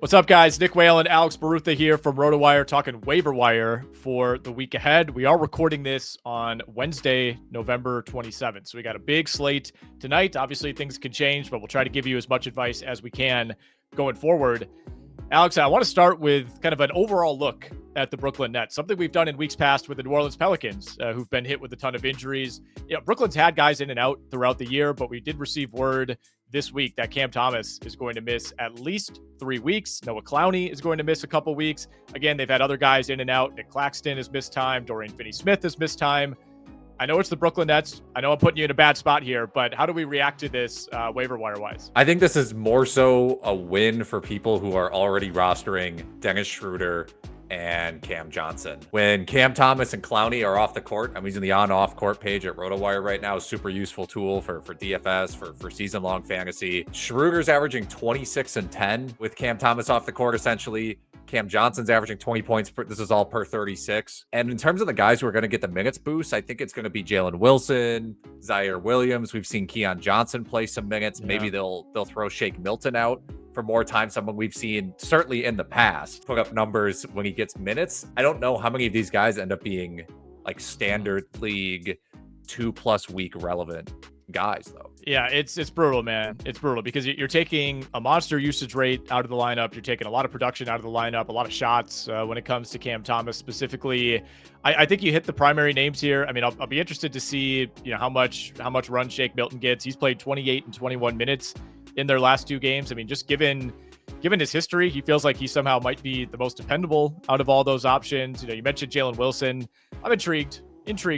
What's up, guys? Nick Whalen, Alex Barutha here from RotoWire, talking waiver wire for the week ahead. We are recording this on Wednesday, November 27th. So we got a big slate tonight. Obviously, things can change, but we'll try to give you as much advice as we can going forward. Alex, I want to start with kind of an overall look at the Brooklyn Nets, something we've done in weeks past with the New Orleans Pelicans, who've been hit with a ton of injuries. Brooklyn's had guys in and out throughout the year, but we did receive word this week that Cam Thomas is going to miss at least 3 weeks. Noah Clowney is going to miss a couple weeks. Again, they've had other guys in and out. Nick Claxton has missed time. Dorian Finney-Smith has missed time. I know it's the Brooklyn Nets. I know I'm putting you in a bad spot here, but how do we react to this waiver wire-wise? I think this is more so a win for people who are already rostering Dennis Schroeder and Cam Johnson. When Cam Thomas and Clowney are off the court, I'm using the on-off court page at RotoWire right now, a super useful tool for DFS, for season-long fantasy. Schroeder's averaging 26 and 10 with Cam Thomas off the court, essentially. Cam Johnson's averaging 20 points. This is all per 36. And in terms of the guys who are going to get the minutes boost, I think it's going to be Jalen Wilson, Zaire Williams. We've seen Keon Johnson play some minutes. Yeah. Maybe they'll throw Shake Milton out for more time. Someone we've seen certainly in the past put up numbers when he gets minutes. I don't know how many of these guys end up being like standard league 2+ week relevant guys though. Yeah, it's brutal, man. It's brutal because you're taking a monster usage rate out of the lineup. You're taking a lot of production out of the lineup, a lot of shots when it comes to Cam Thomas specifically. I think you hit the primary names here. I mean, I'll be interested to see how much run Shake Milton gets. He's played 28 and 21 minutes in their last 2 games. I mean, just given his history, he feels like he somehow might be the most dependable out of all those options. You mentioned Jalen Wilson. I'm intrigued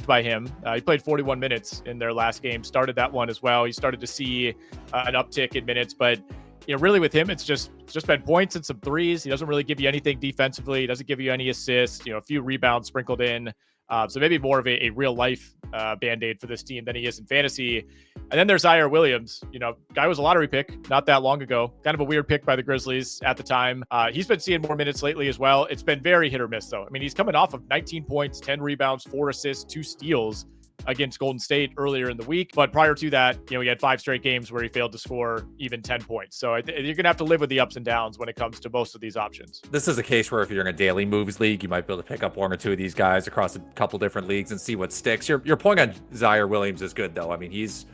by him. He played 41 minutes in their last game, started that one as well. He started to see an uptick in minutes, but really with him, it's just been points and some threes. He doesn't really give you anything defensively. He doesn't give you any assists, a few rebounds sprinkled in. So maybe more of a real life Band-Aid for this team than he is in fantasy. And then there's Zaire Williams, guy was a lottery pick not that long ago, kind of a weird pick by the Grizzlies at the time. He's been seeing more minutes lately as well. It's been very hit or miss though. I mean, he's coming off of 19 points, 10 rebounds, 4 assists, 2 steals against Golden State earlier in the week. But prior to that, he had 5 straight games where he failed to score even 10 points. So you're going to have to live with the ups and downs when it comes to most of these options. This is a case where if you're in a daily moves league, you might be able to pick up 1 or 2 of these guys across a couple different leagues and see what sticks. Your point on Zaire Williams is good though. I mean, he's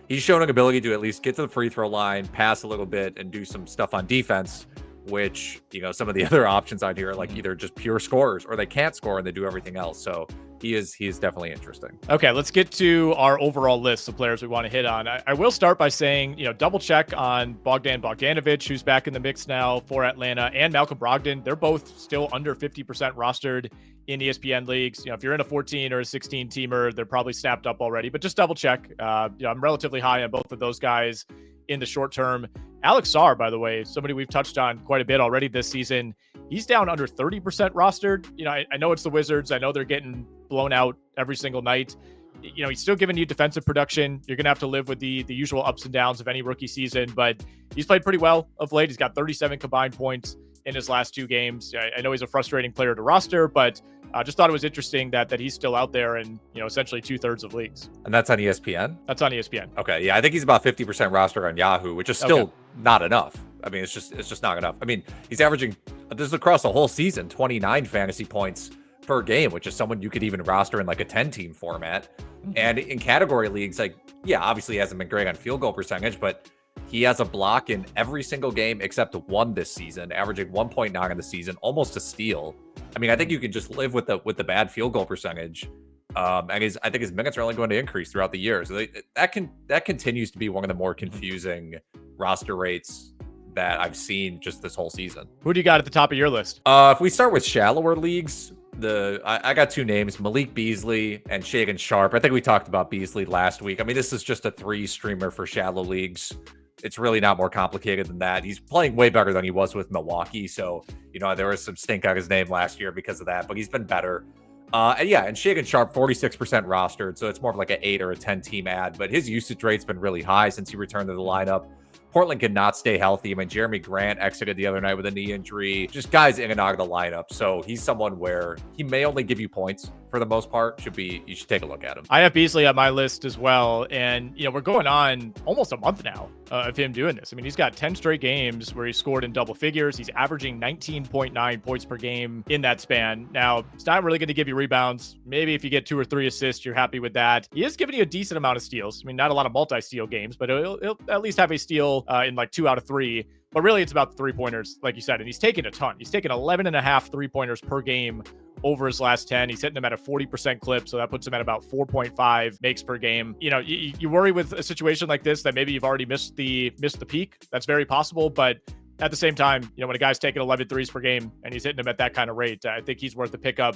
shown an ability to at least get to the free throw line, pass a little bit, and do some stuff on defense, which, some of the other options out here are like either just pure scorers or they can't score and they do everything else. So he is definitely interesting. Okay, let's get to our overall list of players we want to hit on. I will start by saying, double check on Bogdanović, who's back in the mix now for Atlanta, and Malcolm Brogdon. They're both still under 50% rostered in ESPN leagues. If you're in a 14 or a 16 teamer, they're probably snapped up already, but just double check. I'm relatively high on both of those guys in the short term. Alex Sarr, by the way, somebody we've touched on quite a bit already this season. He's down under 30% rostered. I know it's the Wizards. I know they're getting blown out every single night. He's still giving you defensive production. You're going to have to live with the usual ups and downs of any rookie season, but he's played pretty well of late. He's got 37 combined points in his last 2 games. I know he's a frustrating player to roster, but I just thought it was interesting that he's still out there in, essentially 2/3 of leagues. And that's on ESPN? That's on ESPN. Okay, yeah, I think he's about 50% roster on Yahoo, which is still not enough. I mean, it's just not enough. I mean, he's averaging, this is across the whole season, 29 fantasy points per game, which is someone you could even roster in like a 10-team format. And in category leagues, like, yeah, obviously he hasn't been great on field goal percentage, but he has a block in every single game except 1 this season, averaging 1.9 in the season, almost a steal. I mean, I think you can just live with the bad field goal percentage. And I think his minutes are only going to increase throughout the year. So that continues to be one of the more confusing roster rates that I've seen just this whole season. Who do you got at the top of your list? If we start with shallower leagues, I got 2 names, Malik Beasley and Shaedon Sharpe. I think we talked about Beasley last week. I mean, this is just a 3 streamer for shallow leagues. It's really not more complicated than that. He's playing way better than he was with Milwaukee. So, there was some stink on his name last year because of that, but he's been better. And Shaedon Sharpe, 46% rostered. So it's more of like an 8 or a 10 team ad, but his usage rate's been really high since he returned to the lineup. Portland cannot stay healthy. I mean, Jeremy Grant exited the other night with a knee injury. Just guys in and out of the lineup. So he's someone where he may only give you points for the most part, you should take a look at him. I have Beasley on my list as well. And, we're going on almost a month now of him doing this. I mean, he's got 10 straight games where he scored in double figures. He's averaging 19.9 points per game in that span. Now, it's not really going to give you rebounds. Maybe if you get 2 or 3 assists, you're happy with that. He is giving you a decent amount of steals. I mean, not a lot of multi-steal games, but he'll at least have a steal in like 2 out of 3. But really, it's about the 3-pointers, like you said. And he's taking a ton. He's taken 11.5 3-pointers per game over his last 10. He's hitting them at a 40% clip, so that puts him at about 4.5 makes per game. You worry with a situation like this that maybe you've already missed the peak. That's very possible, but at the same time, when a guy's taking 11 threes per game and he's hitting them at that kind of rate, I think he's worth the pickup.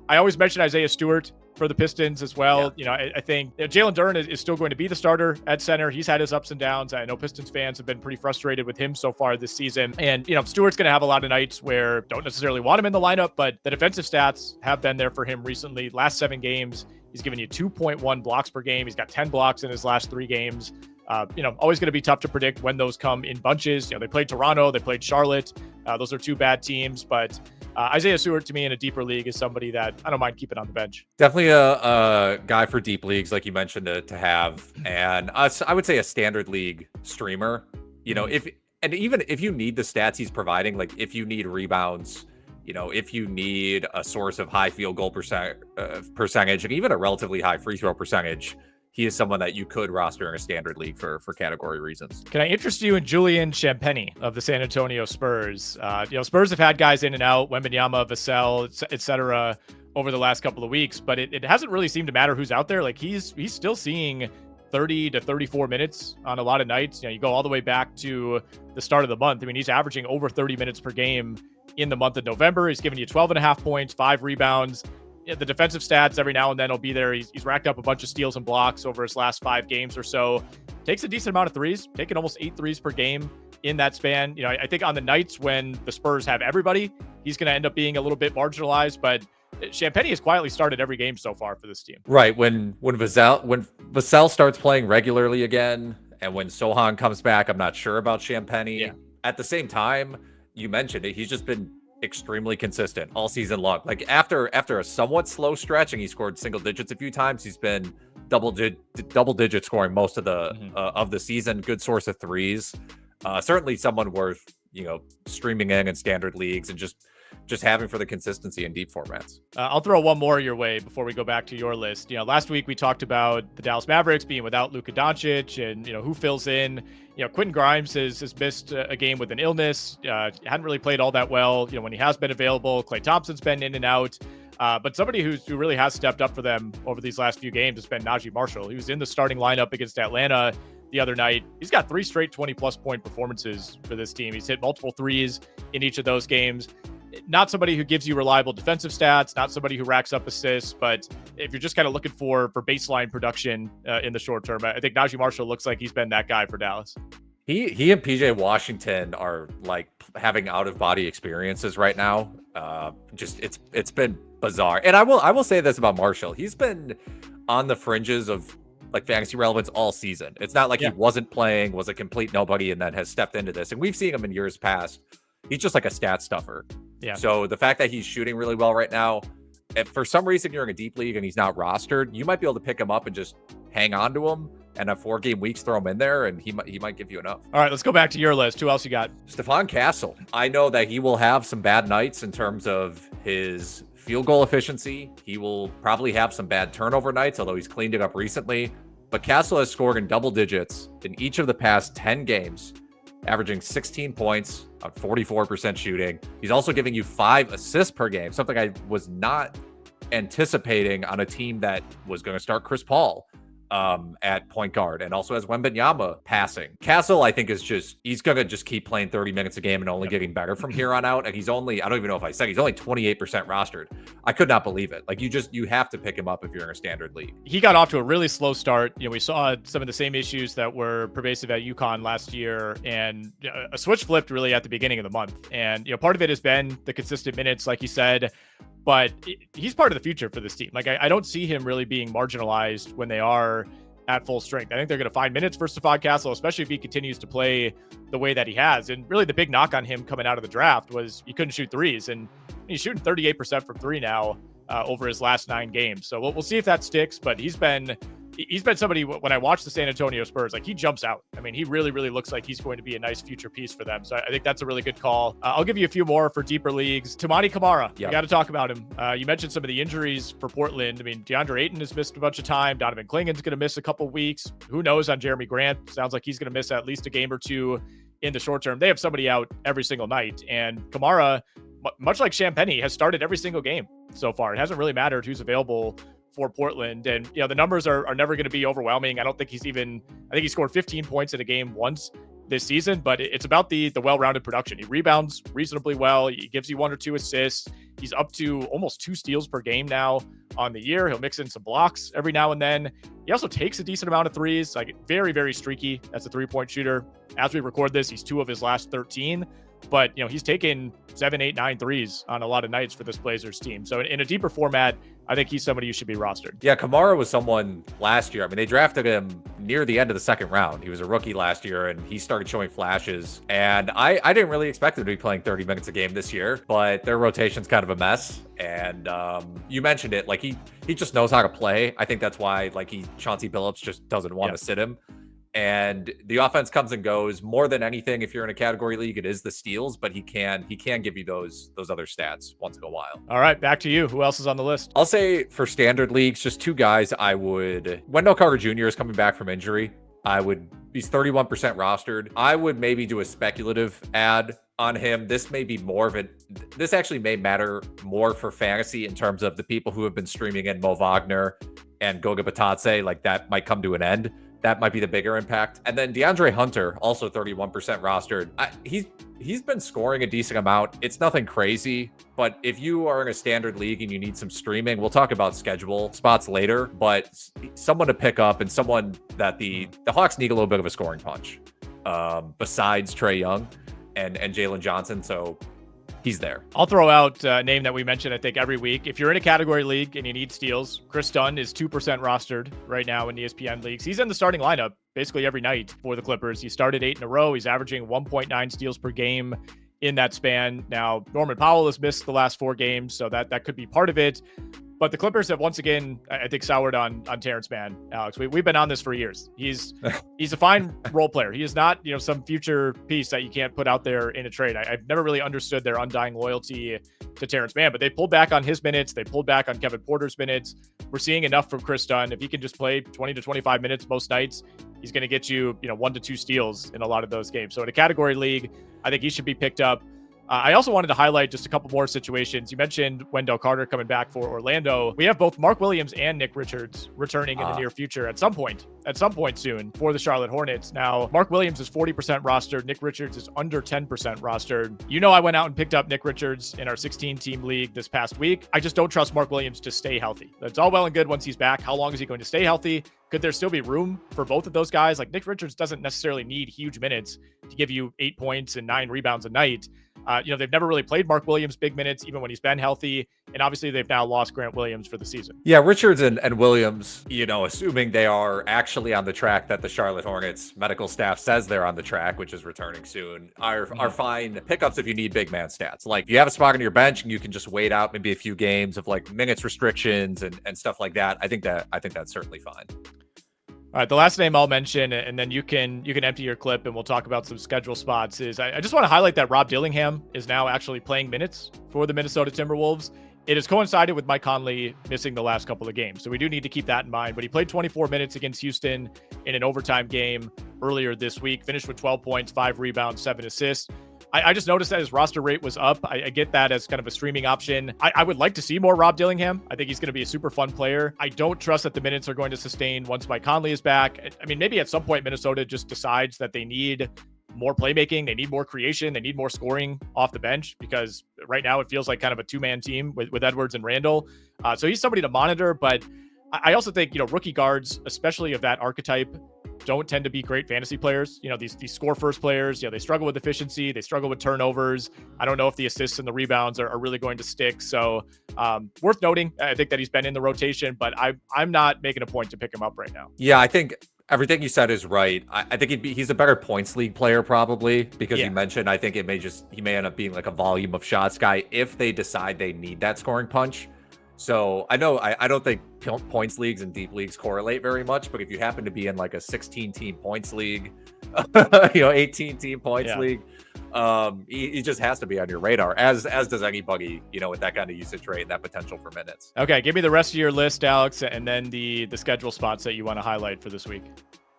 I always mention Isaiah Stewart for the Pistons as well. Yeah. I think Jalen Duren is still going to be the starter at center. He's had his ups and downs. I know Pistons fans have been pretty frustrated with him so far this season. And, Stewart's going to have a lot of nights where don't necessarily want him in the lineup, but the defensive stats have been there for him recently. Last 7 games, he's given you 2.1 blocks per game. He's got 10 blocks in his last 3 games. Always going to be tough to predict when those come in bunches. They played Toronto, they played Charlotte. Those are 2 bad teams, but Isaiah Stewart to me in a deeper league is somebody that I don't mind keeping on the bench. Definitely a guy for deep leagues, like you mentioned, to have, and I would say a standard league streamer. Even if you need the stats he's providing, like if you need rebounds, if you need a source of high field goal percentage, and even a relatively high free throw percentage, he is someone that you could roster in a standard league for category reasons. Can I interest you in Julian Champagnie of the San Antonio Spurs? Spurs have had guys in and out, Wembanyama, Vassell, etc., over the last couple of weeks, but it hasn't really seemed to matter who's out there. Like he's still seeing 30 to 34 minutes on a lot of nights. You go all the way back to the start of the month. I mean, he's averaging over 30 minutes per game in the month of November. He's giving you 12.5 points, 5 rebounds. The defensive stats every now and then will be there. He's racked up a bunch of steals and blocks over his last 5 games or so. Takes a decent amount of threes, taking almost 8 threes per game in that span. I think on the nights when the Spurs have everybody, he's going to end up being a little bit marginalized, but Champagnie has quietly started every game so far for this team. Right. When Vassell starts playing regularly again, and when Sohan comes back, I'm not sure about Champagnie. Yeah. At the same time, you mentioned it, he's just been extremely consistent all season long. Like after a somewhat slow stretch, and he scored single digits a few times, he's been double digit scoring most of the season. Good source of threes. Certainly someone worth streaming in standard leagues and just having for the consistency in deep formats. I'll throw one more your way before we go back to your list. Last week we talked about the Dallas Mavericks being without Luka Doncic and, who fills in. Quentin Grimes has missed a game with an illness. Hadn't really played all that well, when he has been available. Klay Thompson's been in and out. But somebody who really has stepped up for them over these last few games has been Naji Marshall. He was in the starting lineup against Atlanta the other night. He's got 3 straight 20-plus point performances for this team. He's hit multiple threes in each of those games. Not somebody who gives you reliable defensive stats, not somebody who racks up assists, but if you're just kind of looking for baseline production in the short term, I think Naji Marshall looks like he's been that guy for Dallas. He and PJ Washington are like having out of body experiences right now. It's been bizarre. And I will say this about Marshall. He's been on the fringes of like fantasy relevance all season. It's not like he wasn't playing, was a complete nobody, and then has stepped into this. And we've seen him in years past. He's just like a stat stuffer. Yeah. So the fact that he's shooting really well right now, if for some reason you're in a deep league and he's not rostered, you might be able to pick him up and just hang on to him and have 4-game weeks, throw him in there, and he might give you enough. All right, let's go back to your list. Who else you got? Stephon Castle. I know that he will have some bad nights in terms of his field goal efficiency. He will probably have some bad turnover nights, although he's cleaned it up recently. But Castle has scored in double digits in each of the past 10 games, averaging 16 points on 44% shooting. He's also giving you 5 assists per game, something I was not anticipating on a team that was going to start Chris Paul at point guard, and also has Wembanyama passing. Castle, I think, he's going to just keep playing 30 minutes a game and only getting better from here on out. And he's only, I don't even know if I said, he's only 28% rostered. I could not believe it. Like you have to pick him up if you're in a standard league. He got off to a really slow start. We saw some of the same issues that were pervasive at UConn last year, and a switch flipped really at the beginning of the month. And, part of it has been the consistent minutes, like you said, but he's part of the future for this team. Like I don't see him really being marginalized when they are at full strength. I think they're going to find minutes for Stephon Castle, especially if he continues to play the way that he has. And really the big knock on him coming out of the draft was he couldn't shoot threes, and he's shooting 38% from 3 now. over his last 9 games. So we'll see if that sticks, but he's been somebody, when I watch the San Antonio Spurs, like he jumps out. I mean, he really, really looks like he's going to be a nice future piece for them. So I think that's a really good call. I'll give you a few more for deeper leagues. Toumani Camara, you got to talk about him. You mentioned some of the injuries for Portland. I mean, DeAndre Ayton has missed a bunch of time. Donovan Clingan's going to miss a couple weeks. Who knows on Jeremy Grant? Sounds like he's going to miss at least a game or two in the short term. They have somebody out every single night. And Camara, much like Champagnie, has started every single game so far. It hasn't really mattered who's available for Portland. And, you know, the numbers are never going to be overwhelming. I think he scored 15 points in a game once this season, but it's about the well-rounded production. He rebounds reasonably well. He gives you 1 or 2 assists. He's up to almost 2 steals per game now on the year. He'll mix in some blocks every now and then. He also takes a decent amount of threes, like very, very streaky as a 3-point shooter. As we record this, he's 2 of his last 13. But, you know, he's taken 7, 8, 9 threes on a lot of nights for this Blazers team. So in a deeper format, I think he's somebody who should be rostered. Yeah, Camara was someone last year. I mean, they drafted him near the end of the second round. He was a rookie last year, and he started showing flashes. And I didn't really expect him to be playing 30 minutes a game this year, but their rotation's kind of a mess. And you mentioned it, like he just knows how to play. I think that's why Chauncey Billups just doesn't want to sit him. And the offense comes and goes. More than anything, if you're in a category league, it is the steals, but he can give you those other stats once in a while. All right, back to you. Who else is on the list? I'll say for standard leagues, just 2 guys I would. Wendell Carter Jr. is coming back from injury. He's 31% rostered. I would maybe do a speculative ad on him. This may be more of it. This actually may matter more for fantasy in terms of the people who have been streaming in Mo Wagner and Goga Batadze. Like that might come to an end. That might be the bigger impact. And then DeAndre Hunter, also 31% rostered. He's been scoring a decent amount. It's nothing crazy, but if you are in a standard league and you need some streaming, we'll talk about schedule spots later, but someone to pick up and someone that the Hawks need a little bit of a scoring punch besides Trae Young and Jalen Johnson. So he's there. I'll throw out a name that we mention, I think, every week. If you're in a category league and you need steals, Kris Dunn is 2% rostered right now in ESPN leagues. He's in the starting lineup basically every night for the Clippers. He started 8 in a row. He's averaging 1.9 steals per game in that span. Now, Norman Powell has missed the last 4 games, so that could be part of it. But the Clippers have once again, I think, soured on Terrence Mann, Alex. We've been on this for years. He's a fine role player. He is not, some future piece that you can't put out there in a trade. I've never really understood their undying loyalty to Terrence Mann, but they pulled back on his minutes. They pulled back on Kevin Porter's minutes. We're seeing enough from Kris Dunn. If he can just play 20 to 25 minutes most nights, he's going to get you, 1 to 2 steals in a lot of those games. So in a category league, I think he should be picked up. I also wanted to highlight just a couple more situations. You mentioned Wendell Carter coming back for Orlando. We have both Mark Williams and Nick Richards returning in the near future at some point soon for the Charlotte Hornets. Now, Mark Williams is 40% rostered. Nick Richards is under 10% rostered. I went out and picked up Nick Richards in our 16-team league this past week. I just don't trust Mark Williams to stay healthy. That's all well and good once he's back. How long is he going to stay healthy? Could there still be room for both of those guys? Like, Nick Richards doesn't necessarily need huge minutes to give you 8 points and 9 rebounds a night. They've never really played Mark Williams big minutes, even when he's been healthy. And obviously, they've now lost Grant Williams for the season. Yeah, Richards and Williams, assuming they are actually on the track that the Charlotte Hornets medical staff says they're on the track, which is returning soon, are fine pickups if you need big man stats. Like, you have a spot on your bench and you can just wait out maybe a few games of like minutes restrictions and stuff like that. I think that's certainly fine. All right, the last name I'll mention, and then you can empty your clip and we'll talk about some schedule spots, is I just want to highlight that Rob Dillingham is now actually playing minutes for the Minnesota Timberwolves. It has coincided with Mike Conley missing the last couple of games, so we do need to keep that in mind. But he played 24 minutes against Houston in an overtime game earlier this week, finished with 12 points, 5 rebounds, 7 assists. I just noticed that his roster rate was up. I get that as kind of a streaming option. I would like to see more Rob Dillingham. I think he's going to be a super fun player. I don't trust that the minutes are going to sustain once Mike Conley is back. I mean, maybe at some point Minnesota just decides that they need more playmaking, they need more creation, they need more scoring off the bench, because right now it feels like kind of a 2-man team with Edwards and Randall. So he's somebody to monitor, but I also think, rookie guards, especially of that archetype, don't tend to be great fantasy players. These score first players, they struggle with efficiency. They struggle with turnovers. I don't know if the assists and the rebounds are really going to stick. So worth noting, I think that he's been in the rotation, but I'm not making a point to pick him up right now. Yeah, I think everything you said is right. I think he's a better points league player probably, because you mentioned, I think he may end up being like a volume of shots guy if they decide they need that scoring punch. So I know I don't think points leagues and deep leagues correlate very much, but if you happen to be in like a 16-team points league, 18-team points league, he just has to be on your radar, as does anybody, with that kind of usage rate and that potential for minutes. Okay, give me the rest of your list, Alex, and then the schedule spots that you want to highlight for this week.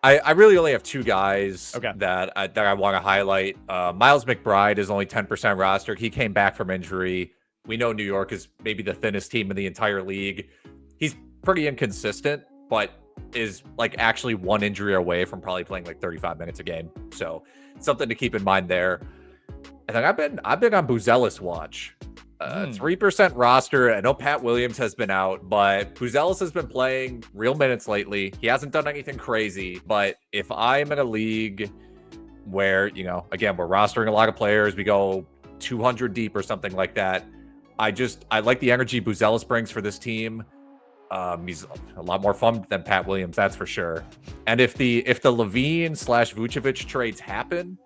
I really only have two guys that I want to highlight. Miles McBride is only 10% rostered. He came back from injury. We know New York is maybe the thinnest team in the entire league. He's pretty inconsistent, but is like actually one injury away from probably playing like 35 minutes a game. So something to keep in mind there. And then I've been on Buzelis watch. 3% roster. I know Pat Williams has been out, but Buzelis has been playing real minutes lately. He hasn't done anything crazy, but if I'm in a league where, again, we're rostering a lot of players, we go 200 deep or something like that, I like the energy Buzelis brings for this team. He's a lot more fun than Pat Williams, that's for sure. And if the Levine/Vucevic trades happen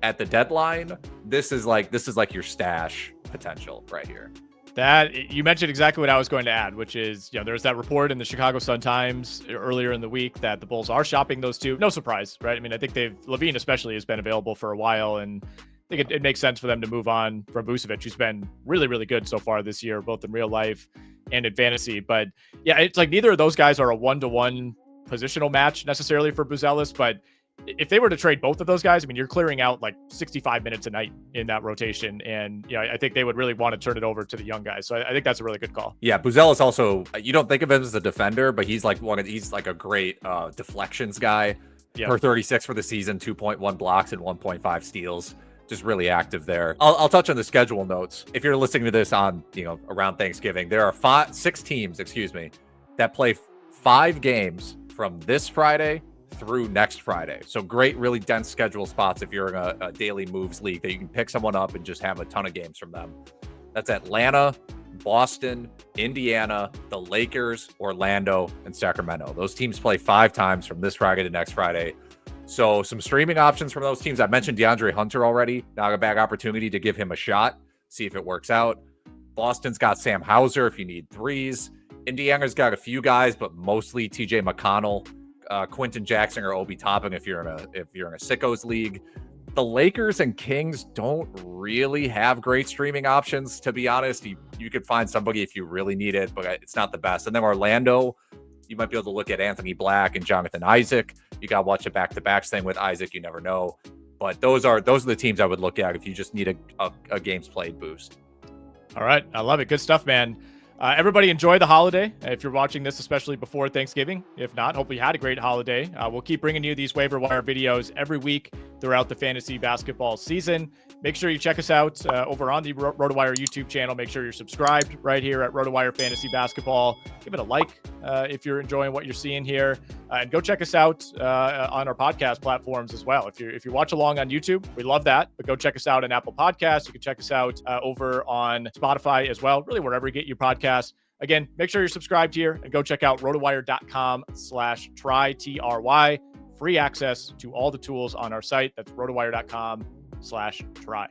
at the deadline, this is like your stash potential right here. That you mentioned exactly what I was going to add, which is, there's that report in the Chicago Sun-Times earlier in the week that the Bulls are shopping those two. No surprise, right? I mean, I think Levine especially has been available for a while, and I think it makes sense for them to move on from Vucevic, who's been really, really good so far this year, both in real life and in fantasy. But yeah, it's like neither of those guys are a one-to-one positional match necessarily for Buzelis, but if they were to trade both of those guys, I mean, you're clearing out like 65 minutes a night in that rotation. And, I think they would really want to turn it over to the young guys. So I think that's a really good call. Yeah. Buzelis also, you don't think of him as a defender, but he's like a great deflections guy. Yep. Per 36 for the season, 2.1 blocks and 1.5 steals. Just really active there. I'll touch on the schedule notes. If you're listening to this on, around Thanksgiving, there are six teams that play 5 games from this Friday through next Friday. So great, really dense schedule spots if you're in a daily moves league that you can pick someone up and just have a ton of games from them. That's Atlanta, Boston, Indiana, the Lakers, Orlando, and Sacramento. Those teams play 5 times from this Friday to next Friday. So some streaming options from those teams. I mentioned DeAndre Hunter already. Not a bad opportunity to give him a shot, see if it works out. Boston's got Sam Hauser if you need threes. Indiana's got a few guys, but mostly TJ McConnell, Quentin Jackson, or Obi Toppin if you're in a sickos league. The Lakers and Kings don't really have great streaming options, to be honest. You could find somebody if you really need it, but it's not the best. And then Orlando, you might be able to look at Anthony Black and Jonathan Isaac. You got to watch a back-to-back thing with Isaac. You never know. But those are the teams I would look at if you just need a games played boost. All right. I love it. Good stuff, man. Everybody enjoy the holiday. If you're watching this, especially before Thanksgiving. If not, hopefully you had a great holiday. We'll keep bringing you these waiver wire videos every week throughout the fantasy basketball season. Make sure you check us out over on the RotoWire YouTube channel. Make sure you're subscribed right here at RotoWire Fantasy Basketball. Give it a like if you're enjoying what you're seeing here. And go check us out on our podcast platforms as well. If you watch along on YouTube, we love that. But go check us out on Apple Podcasts. You can check us out over on Spotify as well, really wherever you get your podcasts. Again, make sure you're subscribed here and go check out rotowire.com/try, TRY. Free access to all the tools on our site. That's rotowire.com/try.